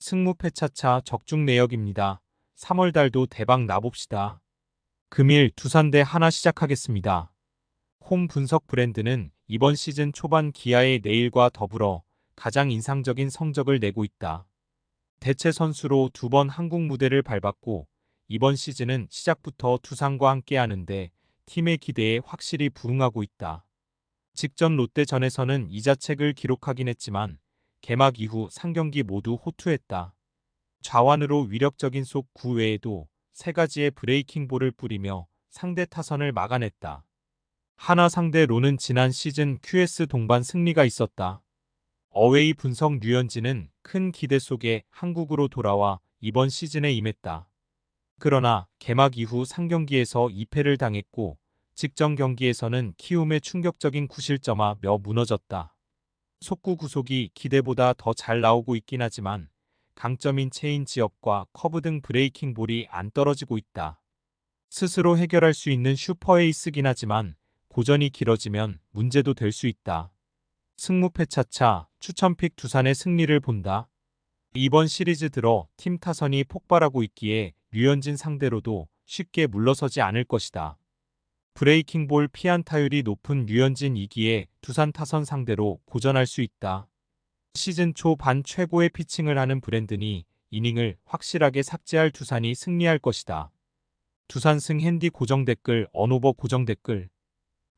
승무패차차 적중 내역입니다. 3월 달도 대박 나봅시다. 금일 두산 대 하나 시작하겠습니다. 홈 분석 브랜드는 이번 시즌 초반 기아의 내일과 더불어 가장 인상적인 성적을 내고 있다. 대체 선수로 2번 한국 무대를 밟았고 이번 시즌은 시작부터 두산과 함께하는데 팀의 기대에 확실히 부응하고 있다. 직전 롯데전에서는 이자책을 기록하긴 했지만 개막 이후 3경기 모두 호투했다. 좌완으로 위력적인 속구 외에도 3가지의 브레이킹 볼을 뿌리며 상대 타선을 막아냈다. 하나 상대로는 지난 시즌 QS 동반 승리가 있었다. 어웨이 분석 류현진은 큰 기대 속에 한국으로 돌아와 이번 시즌에 임했다. 그러나 개막 이후 3경기에서 2패를 당했고 직전 경기에서는 키움의 충격적인 구실점하며 무너졌다. 속구 구속이 기대보다 더 잘 나오고 있긴 하지만 강점인 체인지업과 커브 등 브레이킹 볼이 안 떨어지고 있다. 스스로 해결할 수 있는 슈퍼에이스긴 하지만 고전이 길어지면 문제도 될 수 있다. 승무패차차 추천픽 두산의 승리를 본다. 이번 시리즈 들어 팀 타선이 폭발하고 있기에 류현진 상대로도 쉽게 물러서지 않을 것이다. 브레이킹 볼 피안타율이 높은 류현진 2기에 두산 타선 상대로 고전할 수 있다. 시즌 초 반 최고의 피칭을 하는 브랜드니 이닝을 확실하게 삭제할 두산이 승리할 것이다. 두산승 핸디 고정 댓글 언오버 고정 댓글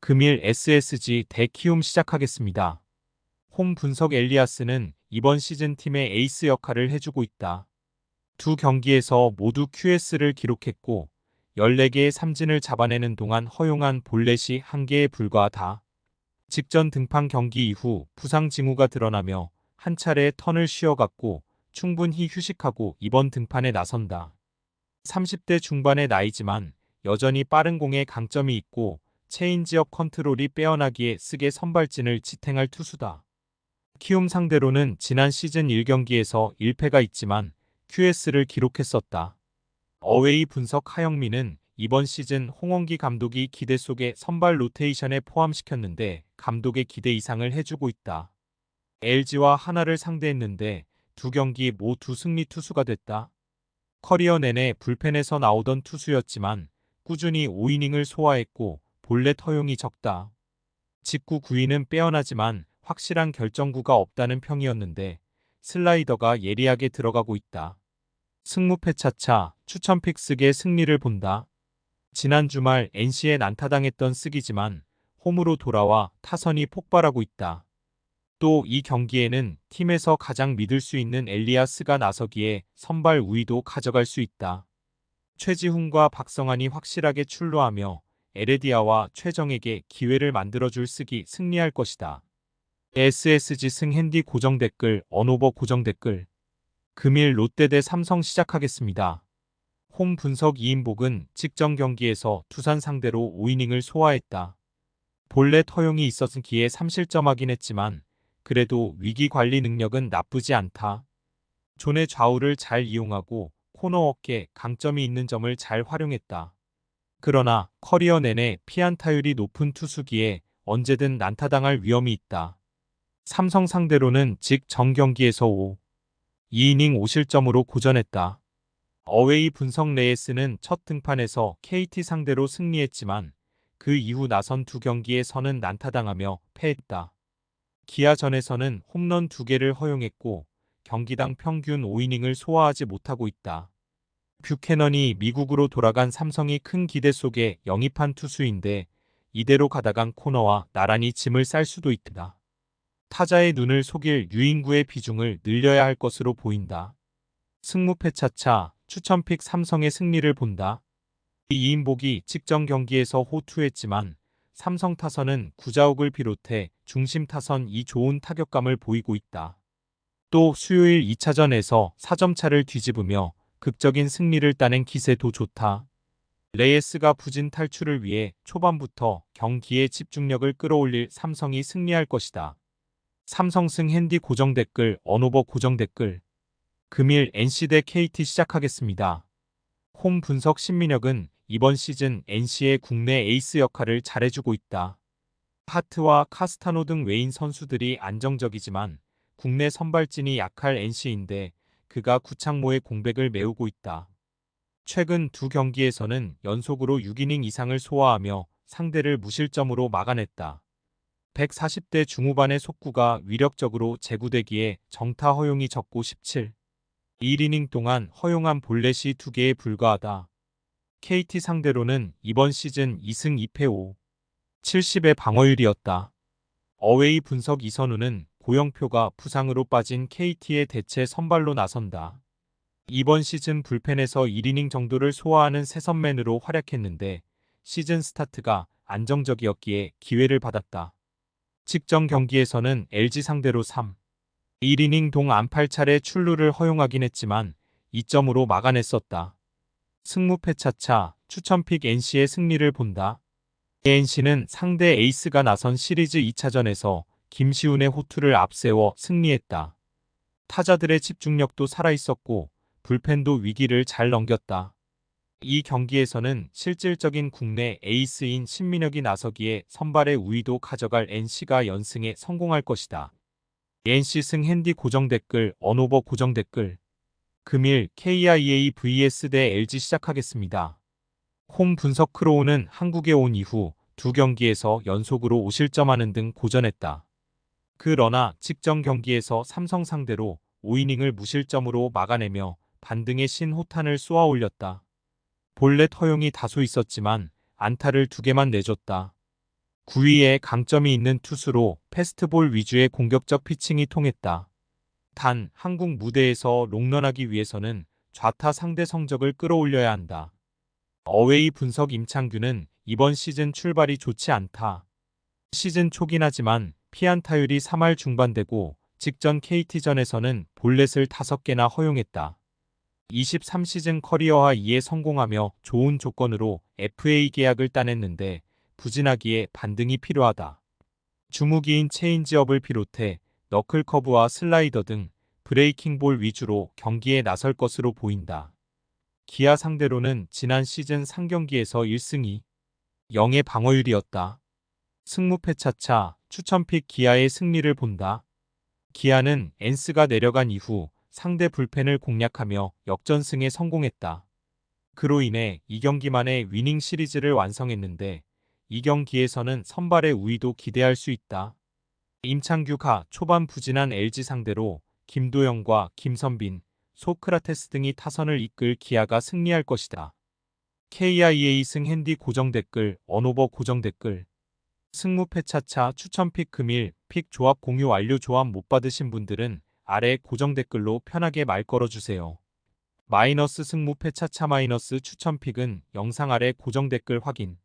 금일 SSG 대 키움 시작하겠습니다. 홈 분석 엘리아스는 이번 시즌 팀의 에이스 역할을 해주고 있다. 두 경기에서 모두 QS를 기록했고 14개의 삼진을 잡아내는 동안 허용한 볼넷이 1개에 불과하다. 직전 등판 경기 이후 부상 징후가 드러나며 한 차례 턴을 쉬어갔고 충분히 휴식하고 이번 등판에 나선다. 30대 중반의 나이지만 여전히 빠른 공에 강점이 있고 체인지업 컨트롤이 빼어나기에 쓰게 선발진을 지탱할 투수다. 키움 상대로는 지난 시즌 1경기에서 1패가 있지만 QS를 기록했었다. 어웨이 분석 하영민은 이번 시즌 홍원기 감독이 기대 속에 선발 로테이션에 포함시켰는데 감독의 기대 이상을 해주고 있다. LG와 하나를 상대했는데 두 경기 모두 승리 투수가 됐다. 커리어 내내 불펜에서 나오던 투수였지만 꾸준히 5이닝을 소화했고 볼넷 허용이 적다. 직구 구위는 빼어나지만 확실한 결정구가 없다는 평이었는데 슬라이더가 예리하게 들어가고 있다. 승무패차차 추천픽 쓰기의 승리를 본다. 지난 주말 NC에 난타당했던 쓰기지만 홈으로 돌아와 타선이 폭발하고 있다. 또 이 경기에는 팀에서 가장 믿을 수 있는 엘리아스가 나서기에 선발 우위도 가져갈 수 있다. 최지훈과 박성환이 확실하게 출루하며 에레디아와 최정에게 기회를 만들어줄 쓰기 승리할 것이다. SSG 승 핸디 고정 댓글 언오버 고정 댓글 금일 롯데 대 삼성 시작하겠습니다. 홈 분석 이인복은 직전 경기에서 두산 상대로 5이닝을 소화했다. 볼넷 허용이 있었기에 3실점하긴 했지만 그래도 위기 관리 능력은 나쁘지 않다. 존의 좌우를 잘 이용하고 코너 어깨 강점이 있는 점을 잘 활용했다. 그러나 커리어 내내 피안타율이 높은 투수기에 언제든 난타당할 위험이 있다. 삼성 상대로는 직전 경기에서 2이닝 5실점으로 고전했다. 어웨이 분석 레이스는 첫 등판에서 KT 상대로 승리했지만 그 이후 나선 두 경기에서는 난타당하며 패했다. 기아전에서는 홈런 2개를 허용했고 경기당 평균 5이닝을 소화하지 못하고 있다. 뷰캐넌이 미국으로 돌아간 삼성이 큰 기대 속에 영입한 투수인데 이대로 가다간 코너와 나란히 짐을 쌀 수도 있다. 타자의 눈을 속일 유인구의 비중을 늘려야 할 것으로 보인다. 승무패차차 추천픽 삼성의 승리를 본다. 이인복이 직전 경기에서 호투했지만 삼성 타선은 구자욱을 비롯해 중심 타선 이 좋은 타격감을 보이고 있다. 또 수요일 2차전에서 4점 차를 뒤집으며 극적인 승리를 따낸 기세도 좋다. 레이스가 부진 탈출을 위해 초반부터 경기의 집중력을 끌어올릴 삼성이 승리할 것이다. 삼성승 핸디 고정 댓글 언오버 고정 댓글 금일 NC 대 KT 시작하겠습니다. 홈 분석 신민혁은 이번 시즌 NC의 국내 에이스 역할을 잘해주고 있다. 하트와 카스타노 등 외인 선수들이 안정적이지만 국내 선발진이 약할 NC인데 그가 구창모의 공백을 메우고 있다. 최근 두 경기에서는 연속으로 6이닝 이상을 소화하며 상대를 무실점으로 막아냈다. 140대 중후반의 속구가 위력적으로 제구되기에 정타 허용이 적고 17. 1이닝 동안 허용한 볼넷이 2개에 불과하다. KT 상대로는 이번 시즌 2승 2패 5. 70의 방어율이었다. 어웨이 분석 이선우는 고영표가 부상으로 빠진 KT의 대체 선발로 나선다. 이번 시즌 불펜에서 1이닝 정도를 소화하는 새 선맨으로 활약했는데 시즌 스타트가 안정적이었기에 기회를 받았다. 직전 경기에서는 LG 상대로 3. 1이닝 동 안팔차례 출루를 허용하긴 했지만 2점으로 막아냈었다. 승무패 차차 추천픽 NC의 승리를 본다. NC는 상대 에이스가 나선 시리즈 2차전에서 김시훈의 호투를 앞세워 승리했다. 타자들의 집중력도 살아있었고 불펜도 위기를 잘 넘겼다. 이 경기에서는 실질적인 국내 에이스인 신민혁이 나서기에 선발의 우위도 가져갈 NC가 연승에 성공할 것이다. NC 승 핸디 고정 댓글 언오버 고정 댓글 금일 KIA vs 대 LG 시작하겠습니다. 홈 분석 크로우는 한국에 온 이후 두 경기에서 연속으로 5실점하는 등 고전했다. 그러나 직전 경기에서 삼성 상대로 5이닝을 무실점으로 막아내며 반등의 신호탄을 쏘아 올렸다. 볼넷 허용이 다소 있었지만 안타를 2개만 내줬다. 9위에 강점이 있는 투수로 패스트볼 위주의 공격적 피칭이 통했다. 단 한국 무대에서 롱런하기 위해서는 좌타 상대 성적을 끌어올려야 한다. 어웨이 분석 임창규는 이번 시즌 출발이 좋지 않다. 시즌 초긴 하지만 피안타율이 3할 중반되고 직전 KT전에서는 볼넷을 5개나 허용했다. 23시즌 커리어하 2에 성공하며 좋은 조건으로 FA 계약을 따냈는데 부진하기에 반등이 필요하다. 주무기인 체인지업을 비롯해 너클커브와 슬라이더 등 브레이킹볼 위주로 경기에 나설 것으로 보인다. 기아 상대로는 지난 시즌 3경기에서 1승 2. 0의 방어율이었다. 승무패 차차 추천픽 기아의 승리를 본다. 기아는 엔스가 내려간 이후 상대 불펜을 공략하며 역전승에 성공했다. 그로 인해 2경기만에 위닝 시리즈를 완성했는데 이 경기에서는 선발의 우위도 기대할 수 있다. 임창규가 초반 부진한 LG 상대로 김도영과 김선빈, 소크라테스 등이 타선을 이끌 기아가 승리할 것이다. KIA 승 핸디 고정 댓글 언오버 고정 댓글 승무패 차차 추천픽 금일 픽 조합 공유 완료. 조합 못 받으신 분들은 아래 고정 댓글로 편하게 말 걸어주세요. 마이너스 승무패 차차 마이너스 추천픽은 영상 아래 고정 댓글 확인.